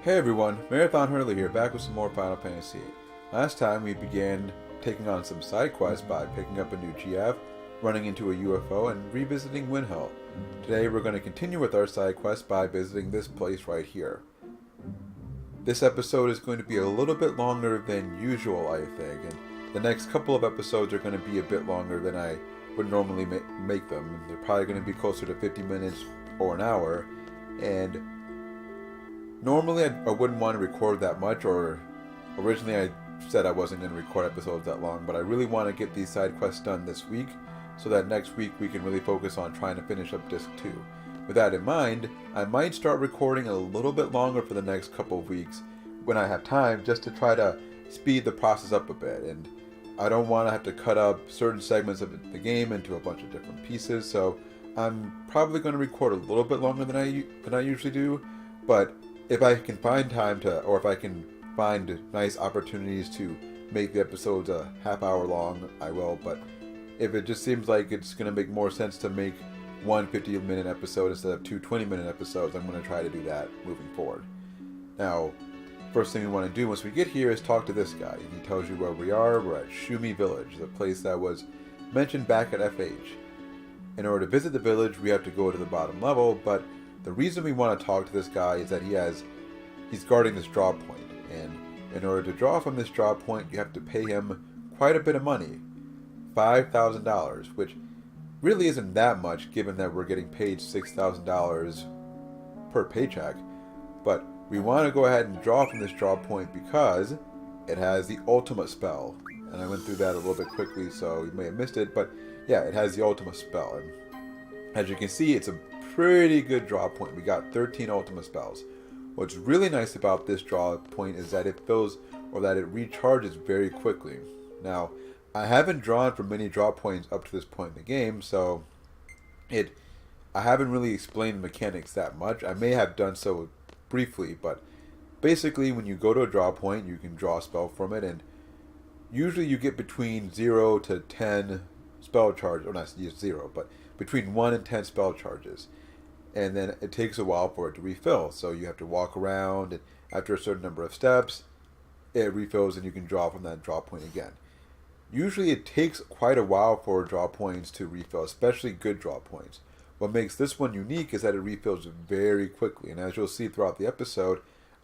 Hey everyone, Marathon Hurley here, back with some more Final Fantasy. Last time we began taking on some side quests by picking up a new GF, running into a UFO, and revisiting Windhill. Today we're going to continue with our side quest by visiting this place right here. This episode is going to be a little bit longer than usual, I think, and the next couple of episodes are going to be a bit longer than I would normally make them. They're probably going to be closer to 50 minutes or an hour, and normally I wouldn't want to record that much, or originally I said I wasn't going to record episodes that long, but I really want to get these side quests done this week so that next week we can really focus on trying to finish up Disc 2. With that in mind, I might start recording a little bit longer for the next couple of weeks when I have time, just to try to speed the process up a bit, and I don't want to have to cut up certain segments of the game into a bunch of different pieces, so I'm probably going to record a little bit longer than I usually do, but if I can find time to, or if I can find nice opportunities to make the episodes a half hour long, I will. But if it just seems like it's going to make more sense to make one 50-minute episode instead of two 20-minute episodes, I'm going to try to do that moving forward. Now, first thing we want to do once we get here is talk to this guy. He tells you where we are. We're at Shumi Village, the place that was mentioned back at FH. In order to visit the village, we have to go to the bottom level, but the reason we want to talk to this guy is that he's guarding this draw point, and in order to draw from this draw point, you have to pay him quite a bit of money, $5,000, which really isn't that much given that we're getting paid $6,000 per paycheck, but we want to go ahead and draw from this draw point because it has the ultimate spell, and I went through that a little bit quickly, so you may have missed it, but yeah, it has the ultimate spell, and as you can see, it's a pretty good draw point. We got 13 ultimate spells. What's really nice about this draw point is that it recharges very quickly. Now, I haven't drawn from many draw points up to this point in the game, so I haven't really explained the mechanics that much. I may have done so briefly, but basically when you go to a draw point, you can draw a spell from it, and usually you get between 0 to 10 spell charges, or not 0, but between 1 and 10 spell charges. And then it takes a while for it to refill. So you have to walk around, and after a certain number of steps, it refills and you can draw from that draw point again. Usually it takes quite a while for draw points to refill, especially good draw points. What makes this one unique is that it refills very quickly. And as you'll see throughout the episode,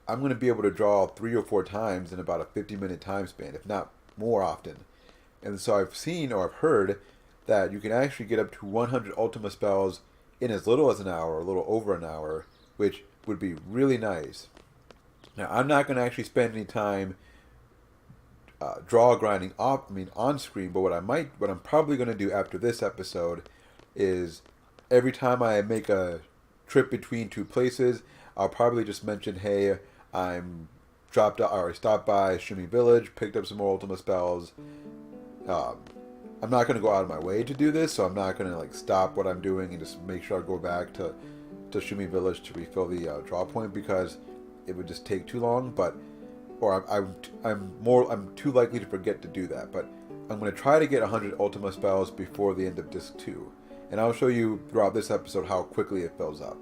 I'm going to be able to draw 3 or 4 times in about a 50-minute time span, if not more often. And so I've seen or I've heard that you can actually get up to 100 ultimate spells in as little as an hour, a little over an hour, which would be really nice. Now, I'm not going to actually spend any time draw grinding on screen, but what I'm probably going to do after this episode is every time I make a trip between two places, I'll probably just mention, hey, I stopped by Shumi Village, picked up some more ultimate spells. I'm not going to go out of my way to do this, so I'm not going to stop what I'm doing and just make sure I go back to Shumi Village to refill the draw point, because it would just take too long. I'm too likely to forget to do that. But I'm going to try to get 100 ultimate spells before the end of Disc 2, and I'll show you throughout this episode how quickly it fills up.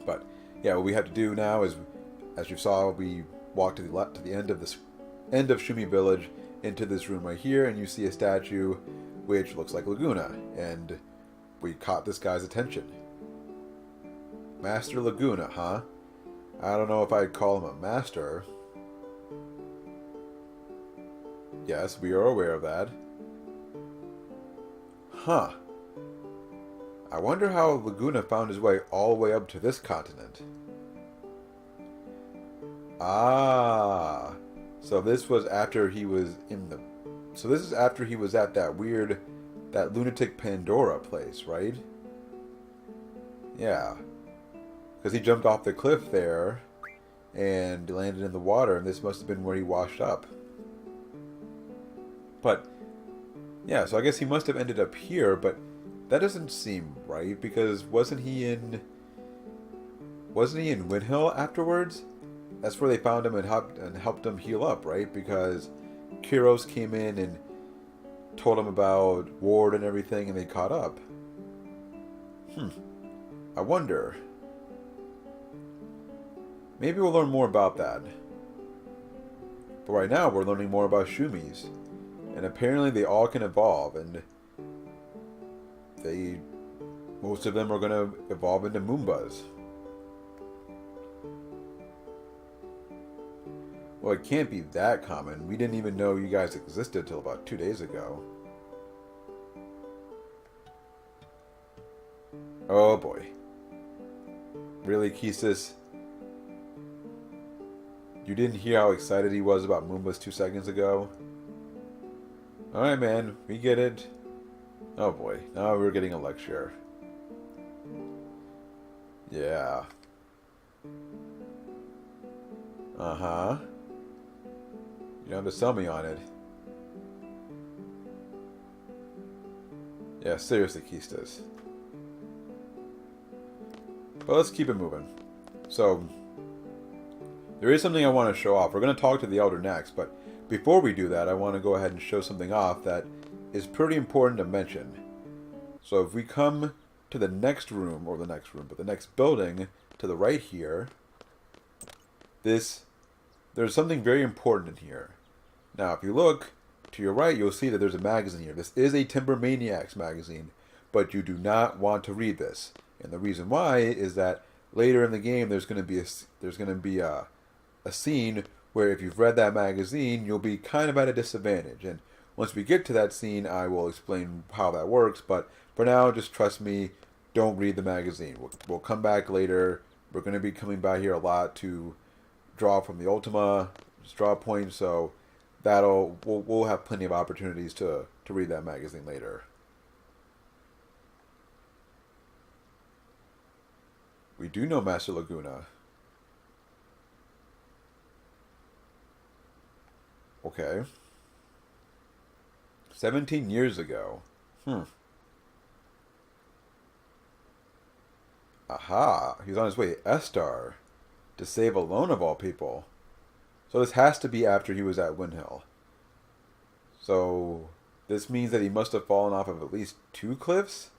But yeah, what we have to do now is, as you saw, we walk to the end of Shumi Village, into this room right here, and you see a statue which looks like Laguna, and we caught this guy's attention. Master Laguna, huh? I don't know if I'd call him a master. Yes, we are aware of that. Huh. I wonder how Laguna found his way all the way up to this continent. Ah. So this was after he was this is after he was at that lunatic Pandora place, right? Yeah. Because he jumped off the cliff there and landed in the water, and this must have been where he washed up. But yeah, so I guess he must have ended up here, but that doesn't seem right, because wasn't he in Windhill afterwards? That's where they found him and helped him heal up, right? Because Kyros came in and told him about Ward and everything, and they caught up. I wonder. Maybe we'll learn more about that. But right now, we're learning more about Shumis. And apparently they all can evolve, and most of them are going to evolve into Moombas. Well, it can't be that common. We didn't even know you guys existed till about 2 days ago. Oh boy. Really, Kisis? You didn't hear how excited he was about Moombas 2 seconds ago? Alright, man. We get it. Oh boy. Now we're getting a lecture. Yeah. Uh-huh. You don't have to sell me on it. Yeah, seriously, Keistas. But let's keep it moving. So, there is something I want to show off. We're going to talk to the Elder next, but before we do that, I want to go ahead and show something off that is pretty important to mention. So if we come to the next room, but the next building to the right here, there's something very important in here. Now, if you look to your right, you'll see that there's a magazine here. This is a Timber Maniacs magazine, but you do not want to read this. And the reason why is that later in the game, there's going to be a scene where if you've read that magazine, you'll be kind of at a disadvantage. And once we get to that scene, I will explain how that works. But for now, just trust me, don't read the magazine. We'll come back later. We're going to be coming by here a lot to draw from the Ultima, just draw points. So we'll have plenty of opportunities to read that magazine later. We do know Master Laguna. Okay. 17 years ago. Aha. He's on his way to Estar to save Alone of all people. So this has to be after he was at Windhill. So this means that he must have fallen off of at least 2 cliffs?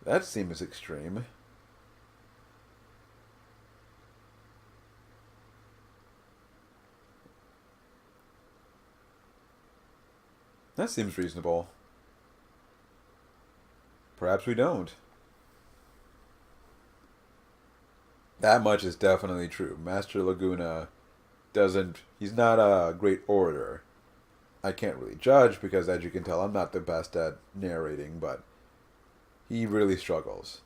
That seems extreme. That seems reasonable. Perhaps we don't. That much is definitely true. Master Laguna he's not a great orator. I can't really judge because, as you can tell, I'm not the best at narrating, but he really struggles.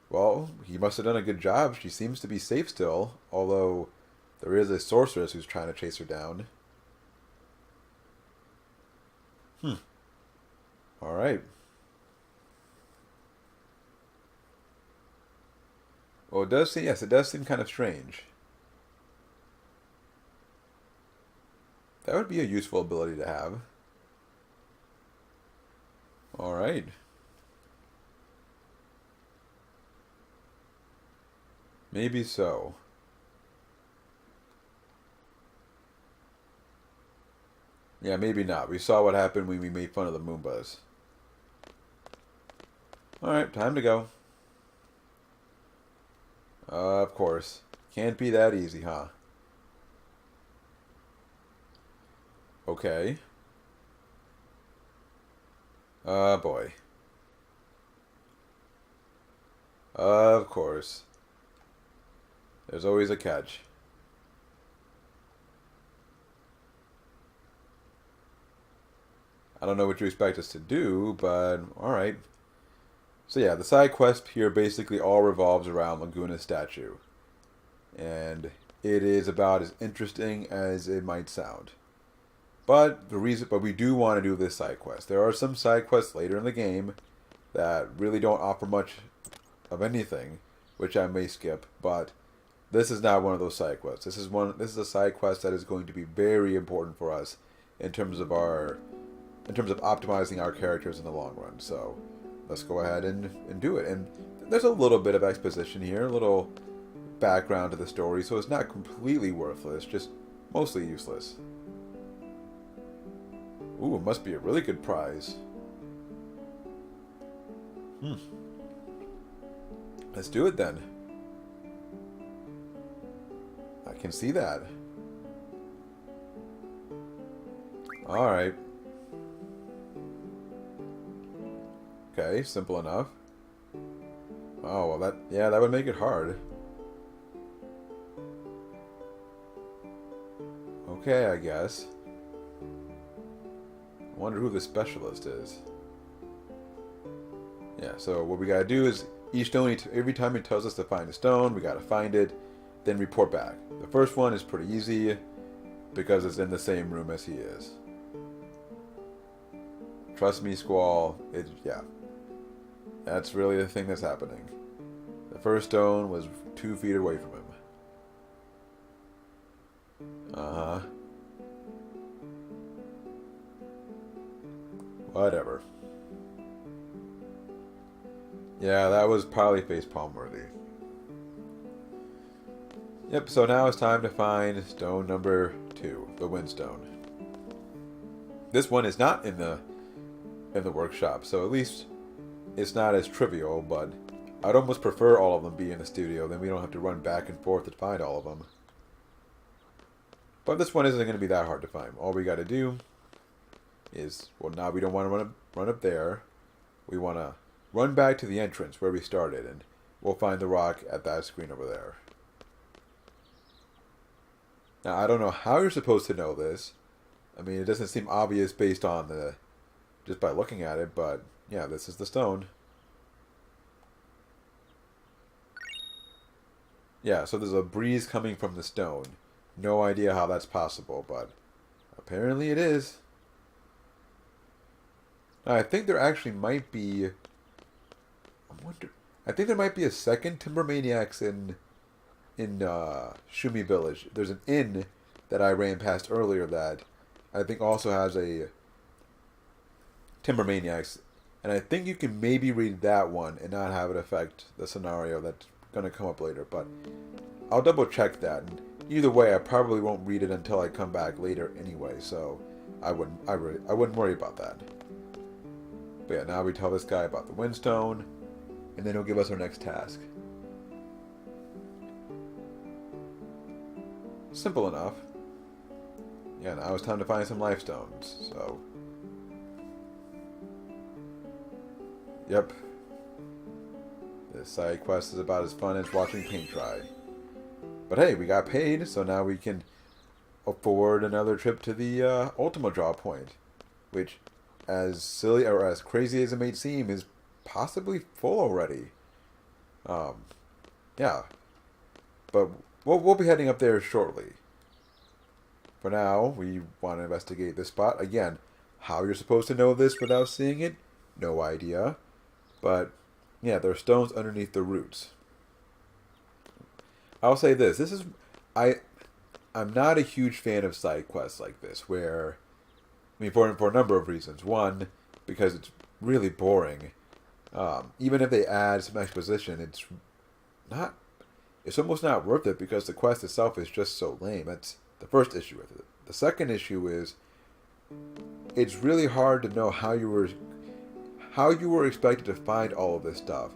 Well, he must have done a good job. She seems to be safe still, although there is a sorceress who's trying to chase her down. Alright. Well, it does seem kind of strange. That would be a useful ability to have. Alright. Maybe so. Yeah, maybe not. We saw what happened when we made fun of the Moombas. Alright, time to go. Of course. Can't be that easy, huh? Okay. Boy. Of course. There's always a catch. I don't know what you expect us to do, but alright. So yeah, the side quest here basically all revolves around Laguna's statue. And it is about as interesting as it might sound. But we do want to do this side quest. There are some side quests later in the game that really don't offer much of anything, which I may skip, but this is not one of those side quests. This is a side quest that is going to be very important for us in terms of optimizing our characters in the long run. So let's go ahead and do it. And there's a little bit of exposition here, a little background to the story, so it's not completely worthless, just mostly useless. Ooh, it must be a really good prize. Let's do it then. I can see that. Alright. Okay, simple enough. Oh, well that would make it hard. Okay, I guess. I wonder who the specialist is. Yeah, so what we gotta do is each stone, every time he tells us to find a stone, we gotta find it, then report back. The first one is pretty easy because it's in the same room as he is. Trust me, Squall, yeah. That's really the thing that's happening. The first stone was 2 feet away from him. Uh-huh. Whatever. Yeah, that was probably facepalm worthy. Yep, so now it's time to find stone number 2, the Windstone. This one is not in the workshop, so at least it's not as trivial, but I'd almost prefer all of them be in the studio, then we don't have to run back and forth to find all of them. But this one isn't going to be that hard to find. All we got to do is, well, now we don't want to run up there. We want to run back to the entrance where we started, and we'll find the rock at that screen over there. Now, I don't know how you're supposed to know this. I mean, it doesn't seem obvious based on just by looking at it, but yeah, this is the stone. Yeah, so there's a breeze coming from the stone. No idea how that's possible, but apparently it is. Now, I think there actually might be... I think there might be a second Timber Maniacs in Shumi Village. There's an inn that I ran past earlier that I think also has a Timber Maniacs. And I think you can maybe read that one and not have it affect the scenario that's going to come up later. But I'll double check that. And either way, I probably won't read it until I come back later anyway. So I wouldn't worry about that. But yeah, now we tell this guy about the Windstone. And then he'll give us our next task. Simple enough. Yeah, now it's time to find some life stones, so... Yep. This side quest is about as fun as watching paint dry. But hey, we got paid, so now we can afford another trip to the Ultima draw point. Which, as silly or as crazy as it may seem, is possibly full already. Yeah. But we'll be heading up there shortly. For now, we want to investigate this spot. Again, how you're supposed to know this without seeing it, no idea. But, yeah, there are stones underneath the roots. I'll say this. I'm not a huge fan of side quests like this, where... I mean, for a number of reasons. One, because it's really boring. Even if they add some exposition, it's almost not worth it because the quest itself is just so lame. That's the first issue with it. The second issue is it's really hard to know how you were expected to find all of this stuff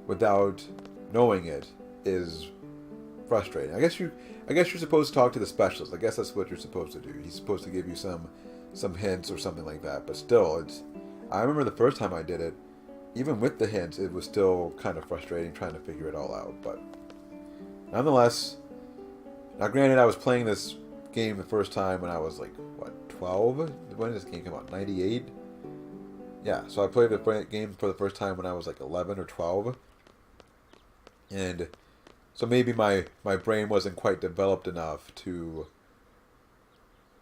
without knowing it is frustrating. I guess you're supposed to talk to the specialist. I guess that's what you're supposed to do. He's supposed to give you some hints or something like that. But still, I remember the first time I did it, even with the hints, it was still kind of frustrating trying to figure it all out. But nonetheless, now granted, I was playing this game the first time when I was like, what, 12? When did this game come out? 98? Yeah, so I played the game for the first time when I was like 11 or 12. And so maybe my brain wasn't quite developed enough to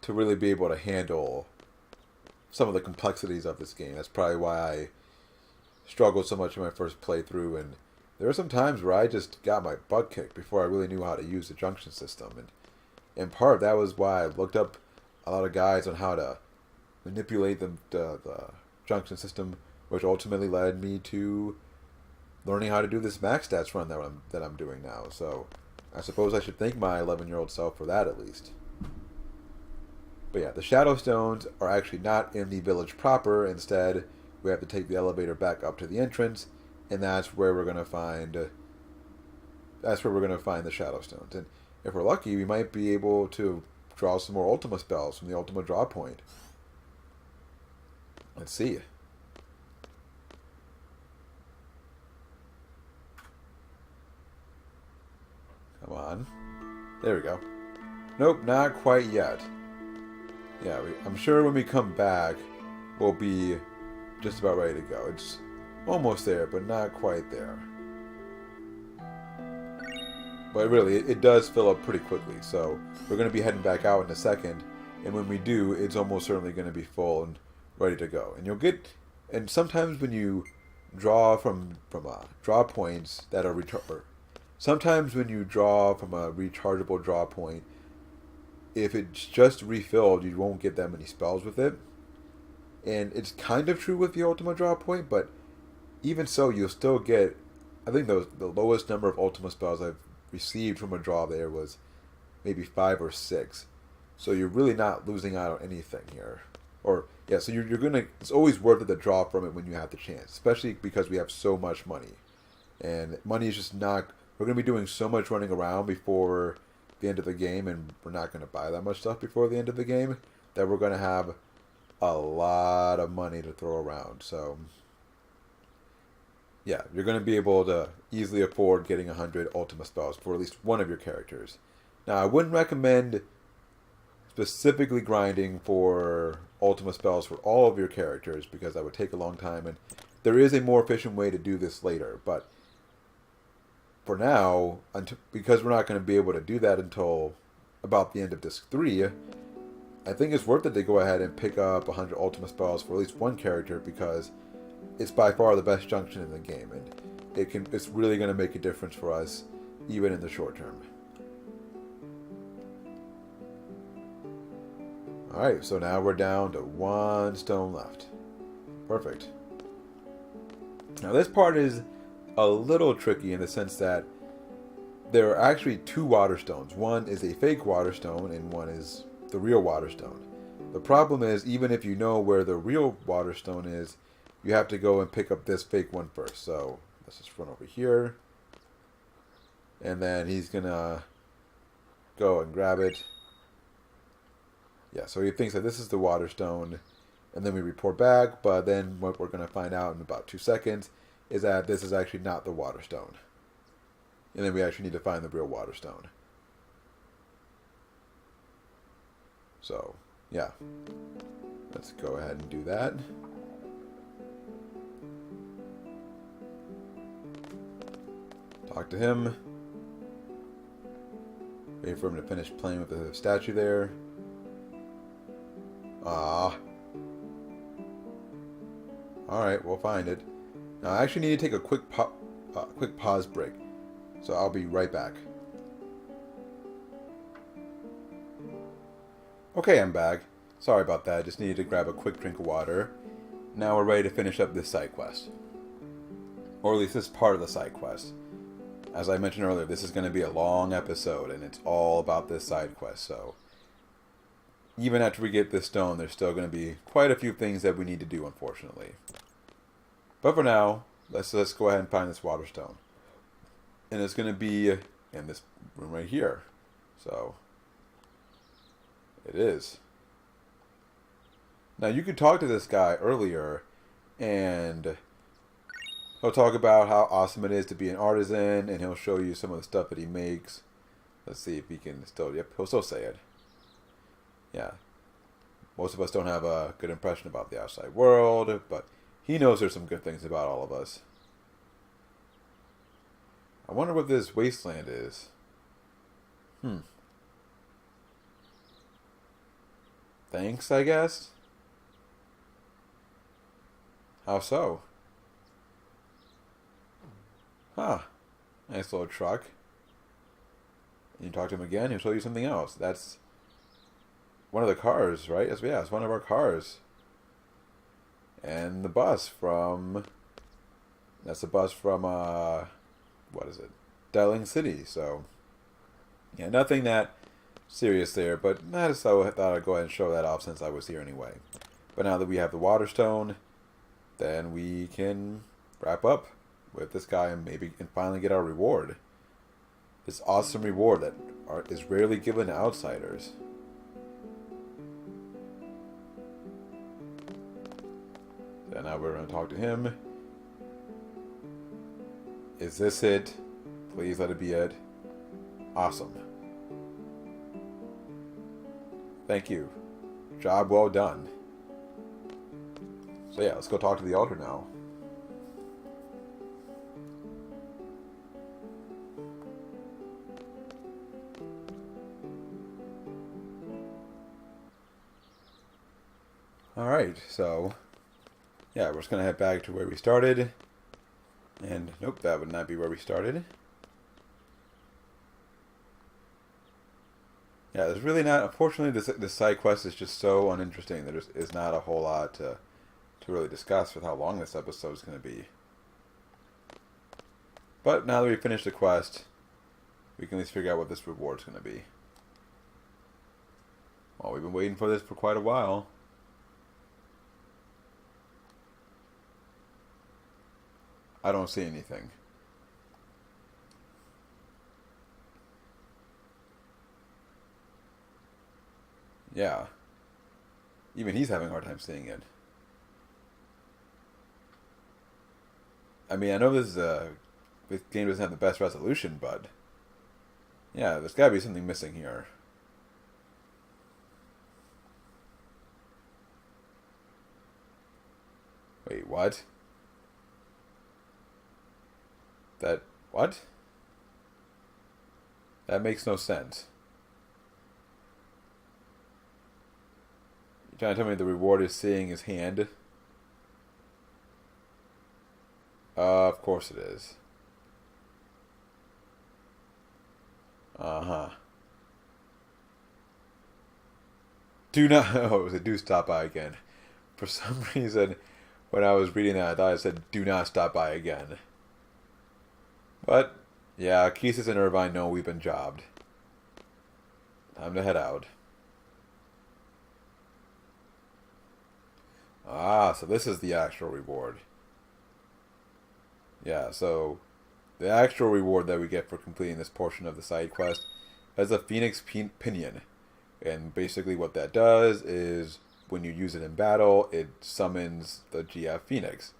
really be able to handle some of the complexities of this game. That's probably why I struggled so much in my first playthrough, and there were some times where I just got my butt kicked before I really knew how to use the junction system, and in part that was why I looked up a lot of guides on how to manipulate the junction system, which ultimately led me to learning how to do this max stats run that I'm doing now. So I suppose I should thank my 11-year-old self for that at least. But yeah, the Shadow Stones are actually not in the village proper. Instead, we have to take the elevator back up to the entrance, and that's where we're gonna find the Shadow Stones. And if we're lucky, we might be able to draw some more Ultima spells from the Ultima draw point. Let's see. Come on. There we go. Nope, not quite yet. Yeah, I'm sure when we come back, we'll be just about ready to go. It's almost there, but not quite there. But really, it does fill up pretty quickly, so we're going to be heading back out in a second, and when we do, it's almost certainly going to be full and ready to go. And you'll get, and sometimes when you draw from draw points that are sometimes when you draw from a rechargeable draw point, if it's just refilled, you won't get that many spells with it. And it's kind of true with the Ultima draw point, but even so, you'll still get, I think the lowest number of Ultima spells I've received from a draw there was maybe 5 or 6. So you're really not losing out on anything here. Or, yeah, so you're going to, it's always worth it to draw from it when you have the chance, especially because we have so much money. And money is just not, we're going to be doing so much running around before the end of the game, and we're not going to buy that much stuff before the end of the game, that we're going to have a lot of money to throw around. So yeah, you're going to be able to easily afford getting 100 Ultima spells for at least one of your characters. Now, I wouldn't recommend specifically grinding for Ultima spells for all of your characters, because that would take a long time, and there is a more efficient way to do this later. But for now, because we're not going to be able to do that until about the end of Disc 3, I think it's worth it to go ahead and pick up 100 Ultima spells for at least one character, because it's by far the best junction in the game, and it's really going to make a difference for us, even in the short term. Alright, so now we're down to 1 stone left. Perfect. Now this part is a little tricky in the sense that there are actually 2 water stones. One is a fake water stone, and one is the real water stone. The problem is, even if you know where the real water stone is, you have to go and pick up this fake one first. So let's just run over here, and then he's gonna go and grab it. Yeah, so he thinks that this is the water stone, and then we report back, but then what we're gonna find out in about 2 seconds is that this is actually not the water stone. And then we actually need to find the real water stone. So, yeah. Let's go ahead and do that. Talk to him. Wait for him to finish playing with the statue there. Ah. Alright, we'll find it. Now, I actually need to take a quick pause break. So I'll be right back. Okay, I'm back. Sorry about that. Just needed to grab a quick drink of water. Now we're ready to finish up this side quest. Or at least this part of the side quest. As I mentioned earlier, this is going to be a long episode, and it's all about this side quest. So even after we get this stone, there's still going to be quite a few things that we need to do, unfortunately. But for now, let's go ahead and find this water stone. And it's going to be in this room right here. So it is. Now, you could talk to this guy earlier, and he'll talk about how awesome it is to be an artisan, and he'll show you some of the stuff that he makes. Let's see if he can still... Yep, he'll still say it. Yeah. Most of us don't have a good impression about the outside world, but he knows there's some good things about all of us. I wonder what this wasteland is. Thanks, I guess? How so? Huh. Nice little truck. And you talk to him again, he'll show you something else. That's one of the cars, right? Yes, yeah, it's one of our cars. And the bus from... That's the bus from, what is it? Darling City, so... Yeah, nothing that serious there, but I just thought I'd go ahead and show that off since I was here anyway. But now that we have the water stone, then we can wrap up with this guy and maybe finally get our reward. This awesome reward that is rarely given to outsiders. So now we're going to talk to him. Is this it? Please let it be it. Awesome. Thank you. Job well done. So yeah, let's go talk to the altar now. Alright, so yeah, we're just going to head back to where we started. And nope, that would not be where we started. Yeah, there's really not, unfortunately this side quest is just so uninteresting. There just is not a whole lot to really discuss with how long this episode is going to be. But now that we've finished the quest, we can at least figure out what this reward is going to be. Well, we've been waiting for this for quite a while. I don't see anything. Yeah. Even he's having a hard time seeing it. I mean, I know this game doesn't have the best resolution, but yeah, there's gotta be something missing here. Wait, what? What? That makes no sense. You're trying to tell me the reward is seeing his hand? Of course it is. Uh-huh. Do not... Oh, it was a do stop by again. For some reason, when I was reading that, I thought it said do not stop by again. But, yeah, Keesis and Irvine know we've been jobbed. Time to head out. Ah, so this is the actual reward. Yeah, so the actual reward that we get for completing this portion of the side quest is a Phoenix Pinion. And basically what that does is when you use it in battle, it summons the GF Phoenix.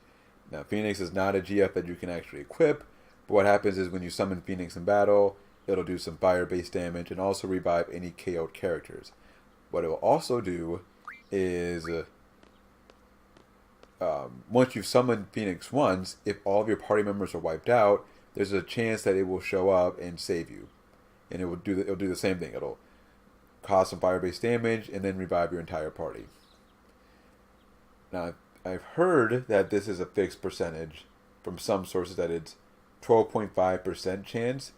Now, Phoenix is not a GF that you can actually equip, but what happens is when you summon Phoenix in battle, it'll do some fire-based damage and also revive any KO'd characters. What it will also do is, once you've summoned Phoenix once, if all of your party members are wiped out, there's a chance that it will show up and save you. And it'll do the same thing. It'll cause some fire-based damage and then revive your entire party. Now, I've heard that this is a fixed percentage from some sources that it's 12.5% chance,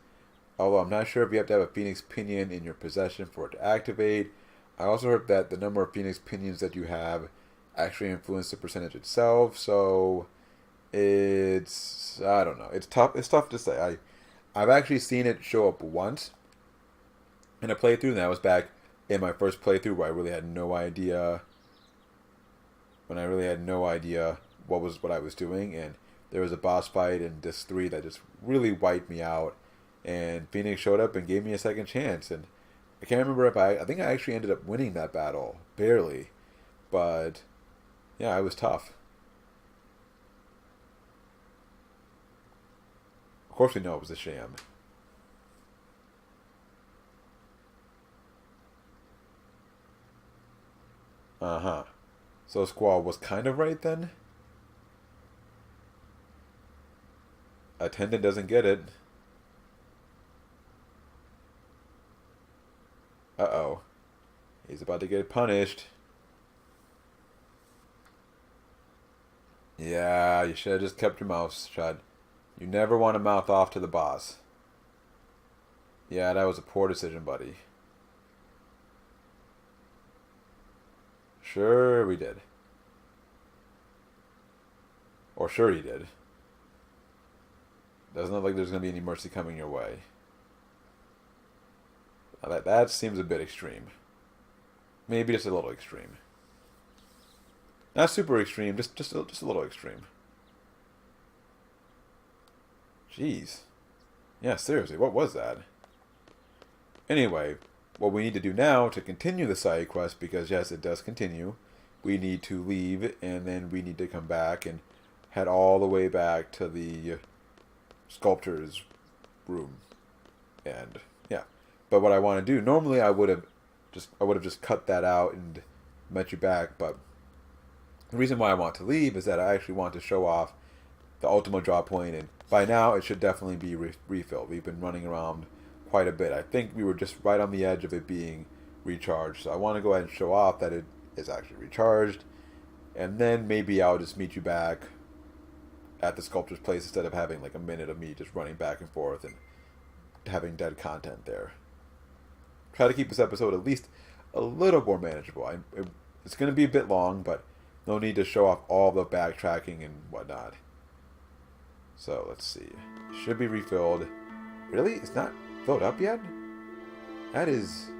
although I'm not sure if you have to have a Phoenix Pinion in your possession for it to activate. I also heard that the number of Phoenix Pinions that you have actually influence the percentage itself, so it's, I don't know, it's tough to say. I've actually seen it show up once in a playthrough, and that was back in my first playthrough where I really had no idea what I was doing, and there was a boss fight in Disc 3 that just really wiped me out, and Phoenix showed up and gave me a second chance, and I can't remember if I think I actually ended up winning that battle, barely, but yeah, it was tough. Of course we know it was a sham. Uh-huh. So Squall was kind of right then? Attendant doesn't get it. Uh-oh. He's about to get punished. Yeah, you should have just kept your mouth shut. You never want to mouth off to the boss. Yeah, that was a poor decision, buddy. Sure we did. Or sure he did. Doesn't look like there's going to be any mercy coming your way. Now that seems a bit extreme. Maybe just a little extreme. Not super extreme, just a little extreme. Jeez. Yeah, seriously, what was that? Anyway, what we need to do now to continue the side quest, because yes, it does continue, we need to leave and then we need to come back and head all the way back to the sculptor's room. And yeah, but what I want to do, normally I would have just cut that out and met you back, but the reason why I want to leave is that I actually want to show off the Ultimo drop point, and by now it should definitely be refilled. We've been running around quite a bit. I think we were just right on the edge of it being recharged, so I want to go ahead and show off that it is actually recharged, and then maybe I'll just meet you back at the sculptor's place instead of having like a minute of me just running back and forth and having dead content there. Try to keep this episode at least a little more manageable. It's going to be a bit long, but no need to show off all the backtracking and whatnot. So let's see. It should be refilled. Really? It's not filled up yet? That is...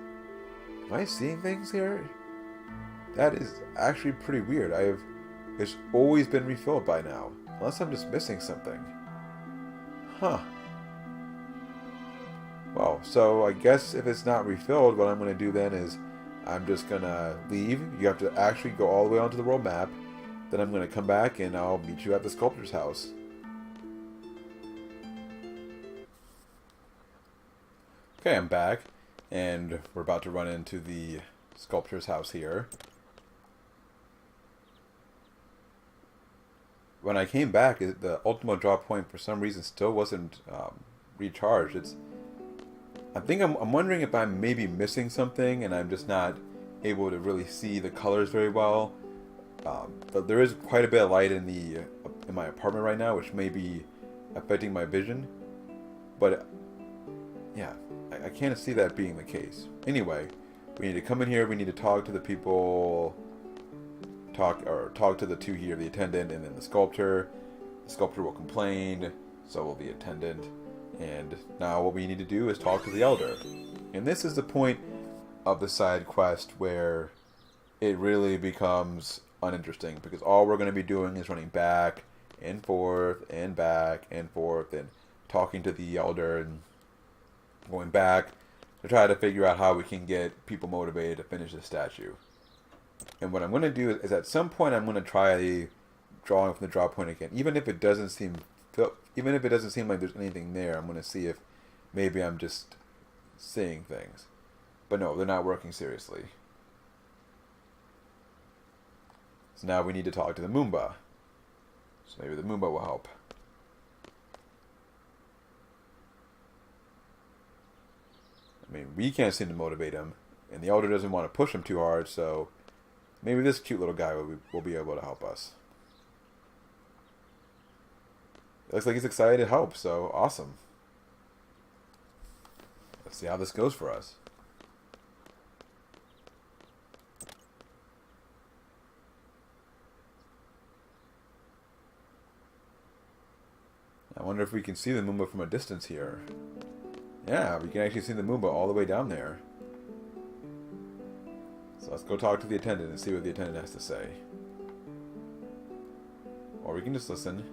Am I seeing things here? That is actually pretty weird. It's always been refilled by now. Unless I'm just missing something. Huh. Well, so I guess if it's not refilled, what I'm going to do then is I'm just going to leave. You have to actually go all the way onto the world map. Then I'm going to come back and I'll meet you at the sculptor's house. Okay, I'm back. And we're about to run into the sculptor's house here. When I came back, the Ultimo drop point for some reason still wasn't recharged. I'm wondering if I'm maybe missing something and I'm just not able to really see the colors very well. But there is quite a bit of light in my apartment right now, which may be affecting my vision. But yeah, I can't see that being the case. Anyway, we need to come in here. We need to talk to the people. Talk to the two here, the attendant and then the sculptor. The sculptor will complain, so will the attendant. And now what we need to do is talk to the elder. And this is the point of the side quest where it really becomes uninteresting, because all we're going to be doing is running back and forth and back and forth and talking to the elder and going back to try to figure out how we can get people motivated to finish the statue. And what I'm going to do is at some point I'm going to try drawing from the draw point again, even if it doesn't seem like there's anything there. I'm going to see if maybe I'm just seeing things. But no, they're not working seriously. So now we need to talk to the Moomba. So maybe the Moomba will help. I mean, we can't seem to motivate him, and the elder doesn't want to push him too hard, so maybe this cute little guy will be able to help us. It looks like he's excited to help, so awesome. Let's see how this goes for us. I wonder if we can see the Moomba from a distance here. Yeah, we can actually see the Moomba all the way down there. So let's go talk to the attendant and see what the attendant has to say. Or we can just listen.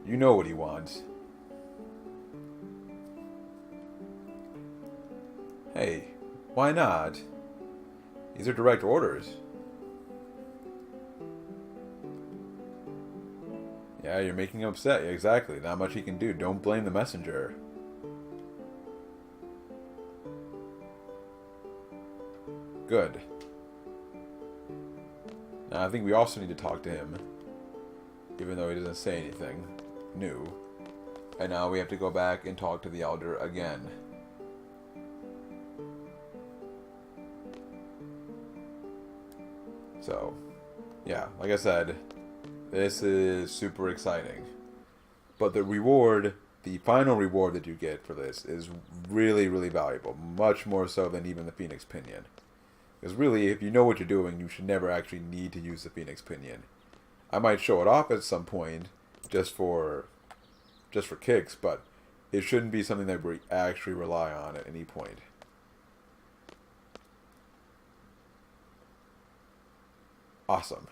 You know what he wants. Hey, why not? These are direct orders. Yeah, you're making him upset. Yeah, exactly. Not much he can do. Don't blame the messenger. Good. Now, I think we also need to talk to him. Even though he doesn't say anything new. And now we have to go back and talk to the elder again. So, yeah, like I said, this is super exciting. But the reward, the final reward that you get for this is really, really valuable. Much more so than even the Phoenix Pinion. Because really, if you know what you're doing, you should never actually need to use the Phoenix Pinion. I might show it off at some point, just for kicks, but it shouldn't be something that we actually rely on at any point. Awesome.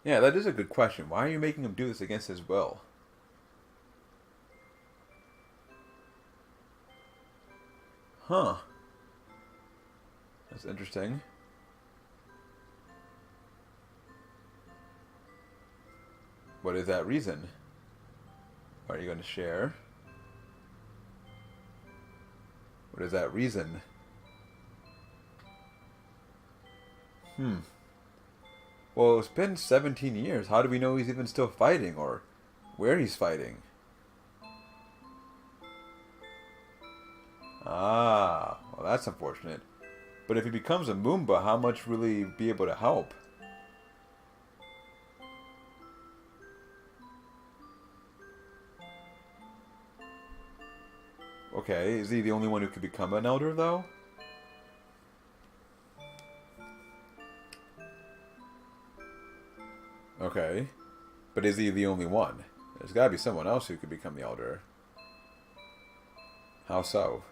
Yeah, that is a good question. Why are you making him do this against his will? Huh. That's interesting. What is that reason? Are you going to share? What is that reason? Hmm. Well, it's been 17 years. How do we know he's even still fighting or where he's fighting? Ah, well, that's unfortunate. But if he becomes a Moomba, how much will he be able to help? Okay, is he the only one who could become an elder, though? Okay. But is he the only one? There's gotta be someone else who could become the elder. How so?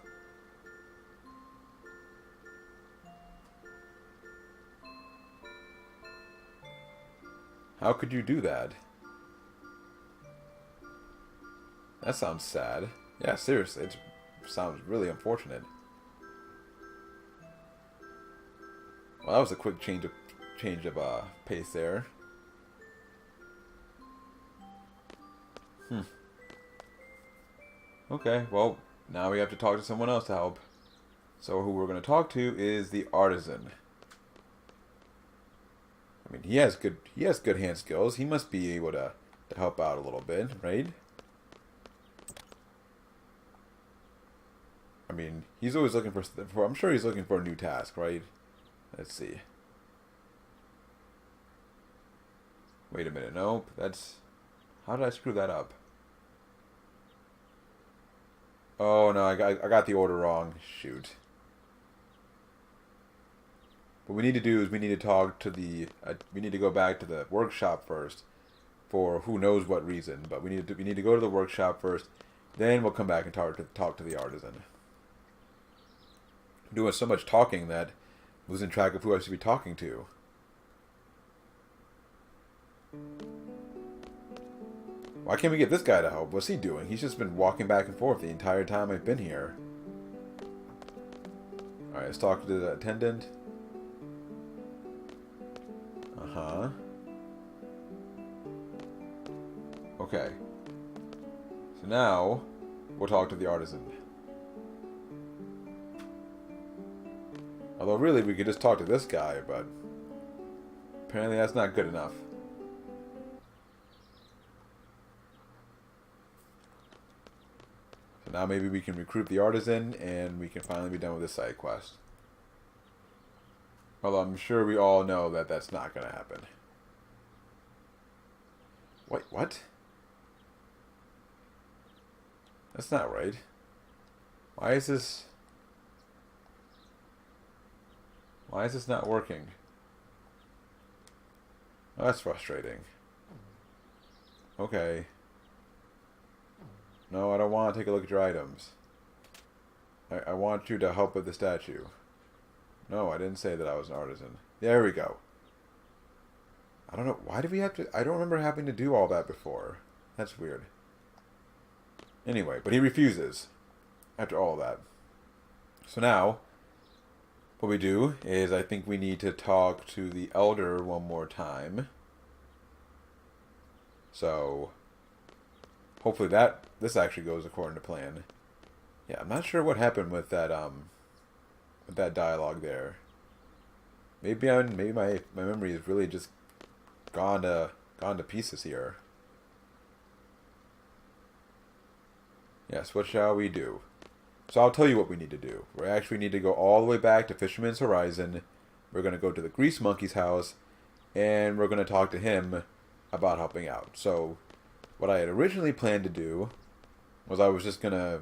How could you do that? That sounds sad. Yeah, seriously, it sounds really unfortunate. Well, that was a quick change of pace there. Hmm. Okay, well, now we have to talk to someone else to help. So who we're going to talk to is the artisan. I mean, he has good hand skills. He must be able to help out a little bit, right? I mean, he's always looking for. I'm sure he's looking for a new task, right? Let's see. Wait a minute. Nope. That's. How did I screw that up? Oh no, I got the order wrong. Shoot. What we need to do is we need to talk to we need to go back to the workshop first, for who knows what reason. But we need to go to the workshop first. Then we'll come back and talk to the artisan. I'm doing so much talking that I'm losing track of who I should be talking to. Why can't we get this guy to help? What's he doing? He's just been walking back and forth the entire time I've been here. Alright, let's talk to the attendant. Uh-huh. Okay. So now, we'll talk to the artisan. Although really, we could just talk to this guy, but apparently that's not good enough. So now maybe we can recruit the artisan, and we can finally be done with this side quest. Although I'm sure we all know that that's not going to happen. Wait, what? That's not right. Why is this not working? Oh, that's frustrating. Okay. No, I don't want to take a look at your items. I want you to help with the statue. No, I didn't say that I was an artisan. There we go. I don't know. Why did we have to... I don't remember having to do all that before. That's weird. Anyway, but he refuses. After all that. So now, what we do is I think we need to talk to the elder one more time. So, hopefully this actually goes according to plan. Yeah, I'm not sure what happened with that dialogue there. Maybe my memory is really just gone to pieces here. Yes, what shall we do? So I'll tell you what we need to do. We actually need to go all the way back to Fisherman's Horizon. We're going to go to the Grease Monkey's house, and we're going to talk to him about helping out. So what I had originally planned to do was I was just going to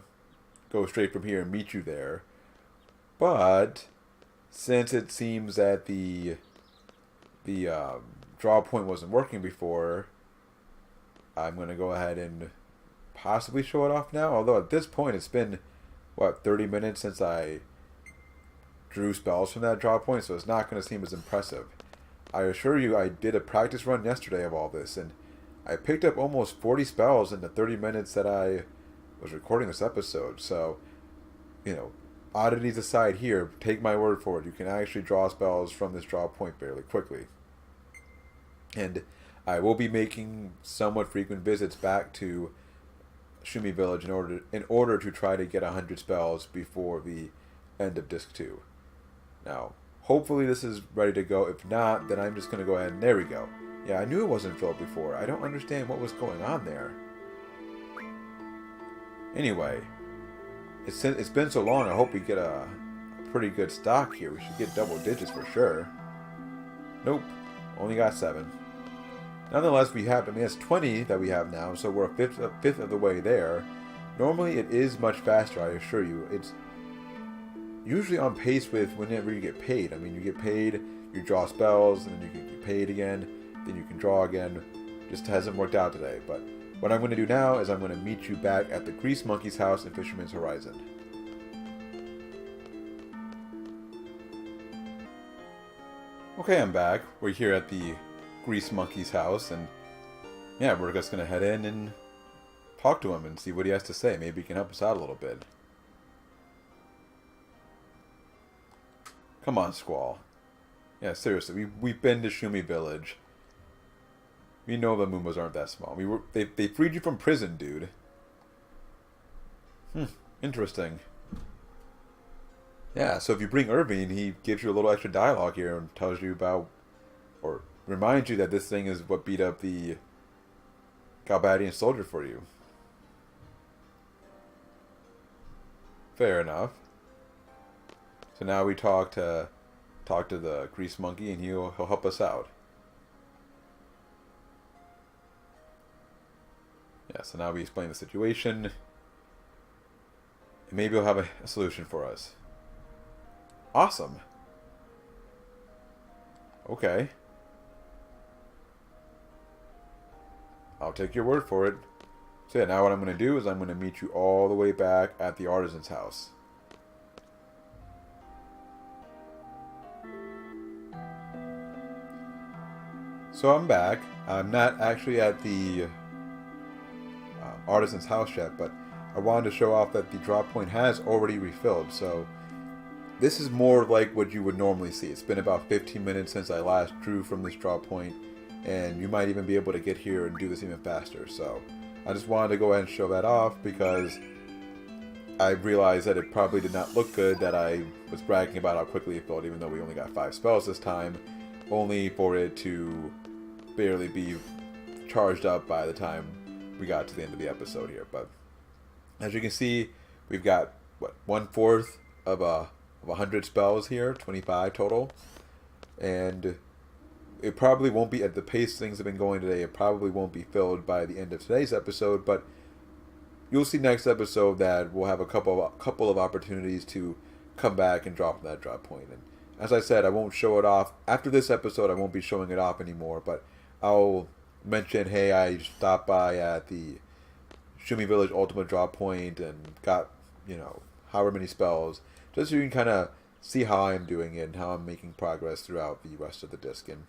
go straight from here and meet you there. But since it seems that the draw point wasn't working before, I'm going to go ahead and possibly show it off now. Although at this point it's been, 30 minutes since I drew spells from that draw point, so it's not going to seem as impressive. I assure you, I did a practice run yesterday of all this, and I picked up almost 40 spells in the 30 minutes that I was recording this episode. So, you know, oddities aside here, take my word for it. You can actually draw spells from this draw point fairly quickly. And I will be making somewhat frequent visits back to Shumi Village in order to try to get 100 spells before the end of Disc 2. Now, hopefully this is ready to go. If not, then I'm just going to go ahead and there we go. Yeah, I knew it wasn't filled before. I don't understand what was going on there. Anyway, it's been so long, I hope we get a pretty good stock here. We should get double digits for sure. Nope, only got 7. Nonetheless, we have, I mean, it's 20 that we have now, so we're a fifth of the way there. Normally, it is much faster, I assure you. It's usually on pace with whenever you get paid. I mean, you get paid, you draw spells, and then you get paid again, then you can draw again. Just hasn't worked out today. But what I'm going to do now is I'm going to meet you back at the Grease Monkey's house in Fisherman's Horizon. Okay, I'm back. We're here at the Grease Monkey's house, and yeah, we're just going to head in and talk to him and see what he has to say. Maybe he can help us out a little bit. Come on, Squall. Yeah, seriously, we've been to Shumi Village. We know the Moombas aren't that small. They freed you from prison, dude. Interesting. Yeah, so if you bring Irving, he gives you a little extra dialogue here and tells you about, or reminds you that this thing is what beat up the Galbadian soldier for you. Fair enough. So now we talk to the Grease Monkey, and he'll help us out. Yeah, so now we explain the situation, and maybe he'll have a solution for us. Awesome. Okay. I'll take your word for it. So yeah, now what I'm going to do is I'm going to meet you all the way back at the artisan's house. So I'm back. I'm not actually at the artisan's house yet, but I wanted to show off that the drop point has already refilled. So this is more like what you would normally see. It's been about 15 minutes since I last drew from this drop point, and you might even be able to get here and do this even faster. So I just wanted to go ahead and show that off because I realized that it probably did not look good that I was bragging about how quickly it filled, even though we only got 5 spells this time, only for it to barely be charged up by the time we got to the end of the episode here. But as you can see, we've got what, 1/4 of 100 spells here, 25 total, and it probably won't be, at the pace things have been going today, it probably won't be filled by the end of today's episode, but you'll see next episode that we'll have a couple of opportunities to come back and drop from that drop point. And as I said, I won't show it off after this episode. I won't be showing it off anymore, but I'll mention, hey, I stopped by at the Shumi Village Ultimate Drop Point and got, however many spells, just so you can kind of see how I'm doing it and how I'm making progress throughout the rest of the disc. And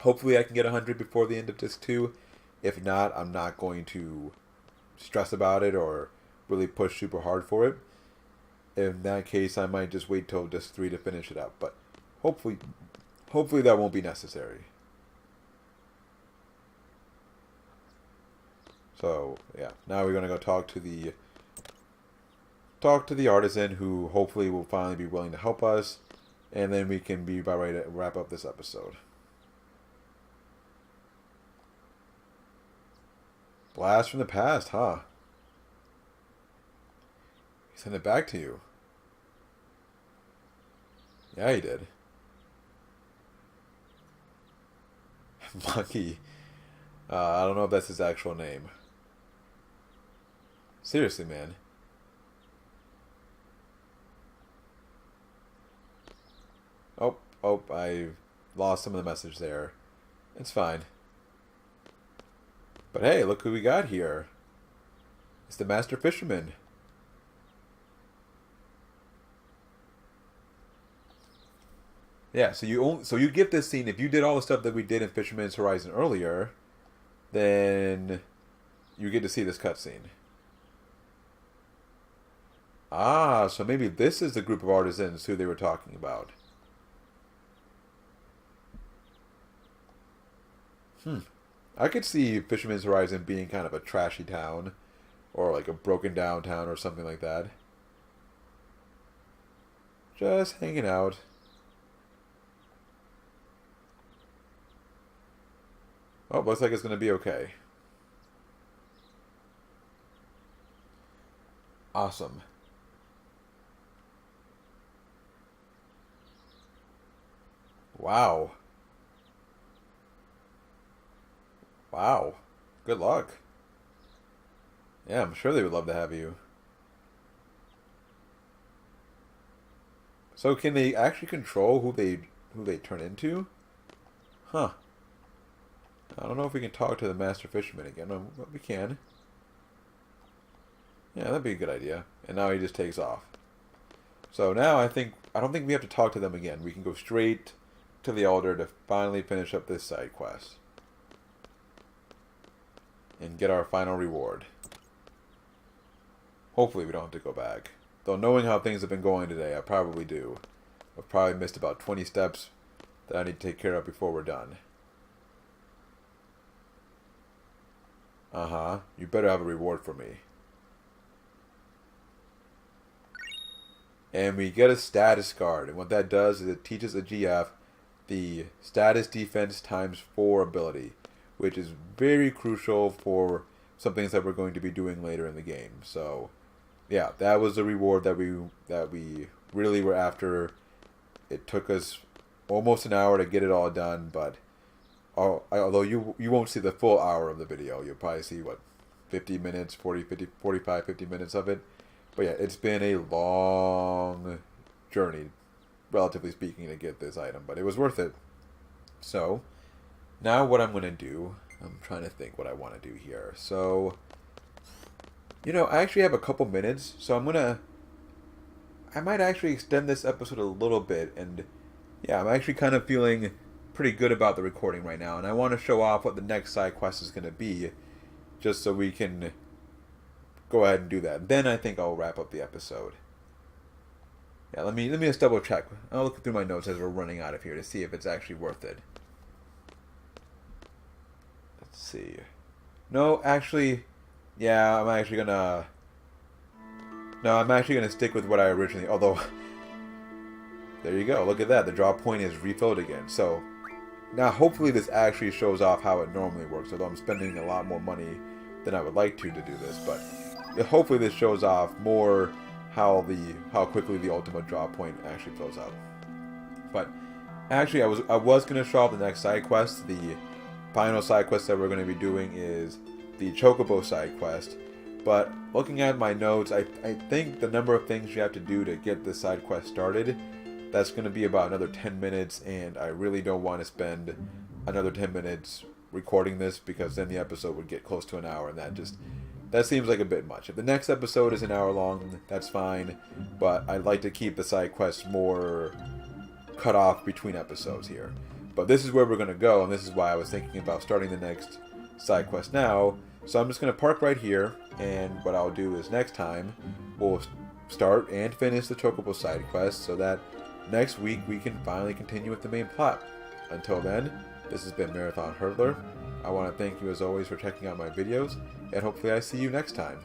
hopefully I can get 100 before the end of Disc 2. If not, I'm not going to stress about it or really push super hard for it. In that case, I might just wait till Disc 3 to finish it up. But hopefully that won't be necessary. So, yeah. Now we're going to go talk to the artisan, who hopefully will finally be willing to help us. And then we can be about ready to wrap up this episode. Blast from the past, huh? He sent it back to you. Yeah, he did. Monkey. I don't know if that's his actual name. Seriously, man. Oh, I lost some of the message there. It's fine. But hey, look who we got here. It's the Master Fisherman. Yeah, so you get this scene if you did all the stuff that we did in Fisherman's Horizon earlier, then you get to see this cutscene. Ah, so maybe this is the group of artisans who they were talking about. I could see Fisherman's Horizon being kind of a trashy town, or like a broken down town or something like that. Just hanging out. Oh, looks like it's going to be okay. Awesome. Wow. Wow. Good luck. Yeah, I'm sure they would love to have you. So can they actually control who they turn into? Huh. I don't know if we can talk to the Master Fisherman again, but we can. Yeah, that'd be a good idea. And now he just takes off. So now I don't think we have to talk to them again. We can go straight to the altar to finally finish up this side quest. And get our final reward. Hopefully we don't have to go back. Though knowing how things have been going today, I probably do. I've probably missed about 20 steps that I need to take care of before we're done. Uh-huh. You better have a reward for me. And we get a status card. And what that does is it teaches a GF the status defense times 4 ability, which is very crucial for some things that we're going to be doing later in the game. So, yeah, that was the reward that we really were after. It took us almost an hour to get it all done, but although you won't see the full hour of the video, you'll probably see, what, 50 minutes, 40, 50, 45, 50 minutes of it. But yeah, it's been a long journey, relatively speaking, to get this item, but it was worth it. So, now what I'm going to do, I'm trying to think what I want to do here. So, I actually have a couple minutes, so I might actually extend this episode a little bit, and yeah, I'm actually kind of feeling pretty good about the recording right now, and I want to show off what the next side quest is going to be, just so we can go ahead and do that. Then I think I'll wrap up the episode. Yeah, let me just double check. I'll look through my notes as we're running out of here to see if it's actually worth it. Let's see. No, actually, yeah, I'm actually gonna stick with what I originally, although, there you go, look at that, the draw point is refilled again. So, now hopefully this actually shows off how it normally works, although I'm spending a lot more money than I would like to do this, but hopefully this shows off more how quickly the ultimate draw point actually fills up. But actually, I was going to show off the next side quest. The final side quest that we're going to be doing is the Chocobo side quest. But looking at my notes, I think the number of things you have to do to get this side quest started, that's going to be about another 10 minutes, and I really don't want to spend another 10 minutes recording this, because then the episode would get close to an hour, and that seems like a bit much. If the next episode is an hour long, that's fine, but I'd like to keep the side quests more cut off between episodes here. But this is where we're going to go, and this is why I was thinking about starting the next side quest now. So I'm just going to park right here, and what I'll do is next time we'll start and finish the Chocobo side quest, so that next week we can finally continue with the main plot. Until then, this has been Marathon Hurdler. I want to thank you as always for checking out my videos, and hopefully I see you next time.